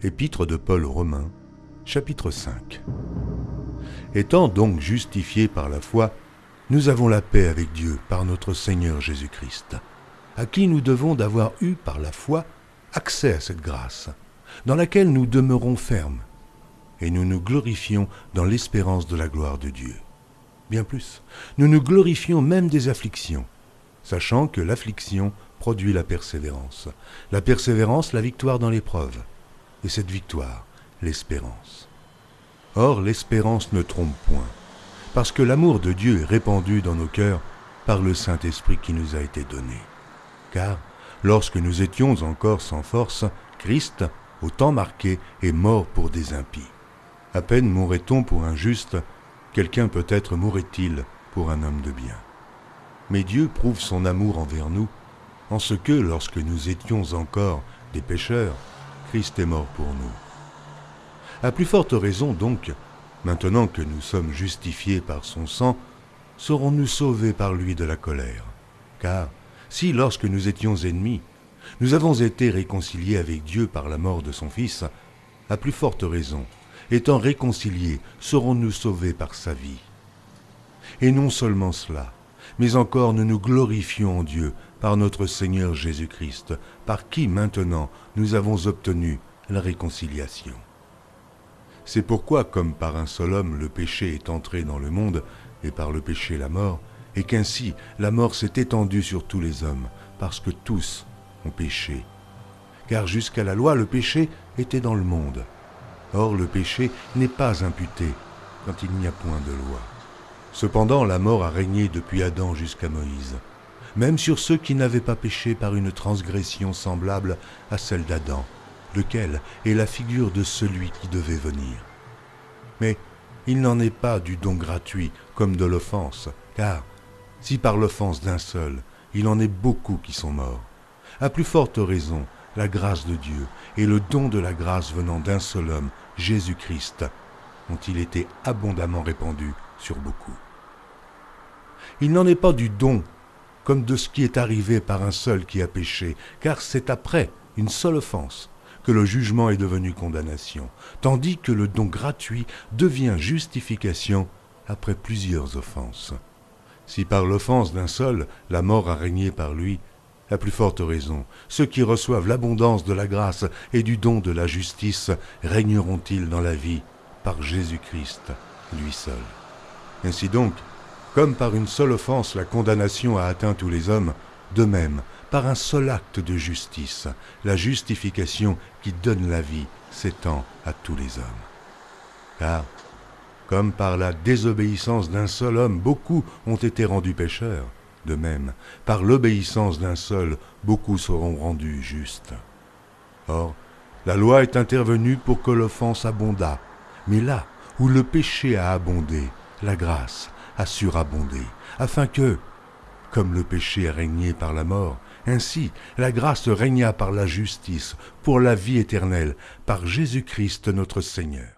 Épître de Paul aux Romains, chapitre 5. Étant donc justifiés par la foi, nous avons la paix avec Dieu par notre Seigneur Jésus-Christ, à qui nous devons d'avoir eu par la foi accès à cette grâce, dans laquelle nous demeurons fermes, et nous nous glorifions dans l'espérance de la gloire de Dieu. Bien plus, nous nous glorifions même des afflictions, sachant que l'affliction produit la persévérance, la victoire dans l'épreuve, et cette victoire, l'espérance. Or, l'espérance ne trompe point, parce que l'amour de Dieu est répandu dans nos cœurs par le Saint-Esprit qui nous a été donné. Car, lorsque nous étions encore sans force, Christ, au temps marqué, est mort pour des impies. À peine mourrait-on pour un juste, quelqu'un peut-être mourrait-il pour un homme de bien. Mais Dieu prouve son amour envers nous, en ce que, lorsque nous étions encore des pécheurs, Christ est mort pour nous. À plus forte raison donc, maintenant que nous sommes justifiés par son sang, serons-nous sauvés par lui de la colère. Car si, lorsque nous étions ennemis, nous avons été réconciliés avec Dieu par la mort de son Fils, à plus forte raison, étant réconciliés, serons-nous sauvés par sa vie. Et non seulement cela, mais encore nous nous glorifions en Dieu par notre Seigneur Jésus-Christ, par qui maintenant nous avons obtenu la réconciliation. C'est pourquoi, comme par un seul homme le péché est entré dans le monde, et par le péché la mort, et qu'ainsi la mort s'est étendue sur tous les hommes, parce que tous ont péché. Car jusqu'à la loi, le péché était dans le monde. Or le péché n'est pas imputé quand il n'y a point de loi. Cependant la mort a régné depuis Adam jusqu'à Moïse, même sur ceux qui n'avaient pas péché par une transgression semblable à celle d'Adam, lequel est la figure de celui qui devait venir. Mais il n'en est pas du don gratuit comme de l'offense, car si par l'offense d'un seul, il en est beaucoup qui sont morts, à plus forte raison, la grâce de Dieu et le don de la grâce venant d'un seul homme, Jésus-Christ, ont-ils été abondamment répandus sur beaucoup. Il n'en est pas du don comme de ce qui est arrivé par un seul qui a péché, car c'est après une seule offense que le jugement est devenu condamnation, tandis que le don gratuit devient justification après plusieurs offenses. Si par l'offense d'un seul, la mort a régné par lui, à plus forte raison, ceux qui reçoivent l'abondance de la grâce et du don de la justice régneront-ils dans la vie par Jésus-Christ, lui seul. Ainsi donc, comme par une seule offense la condamnation a atteint tous les hommes, de même, par un seul acte de justice, la justification qui donne la vie s'étend à tous les hommes. Car, comme par la désobéissance d'un seul homme, beaucoup ont été rendus pécheurs, de même, par l'obéissance d'un seul, beaucoup seront rendus justes. Or, la loi est intervenue pour que l'offense abondât, mais là où le péché a abondé, la grâce a surabondé, afin que, comme le péché a régné par la mort, ainsi la grâce régna par la justice, pour la vie éternelle, par Jésus-Christ notre Seigneur.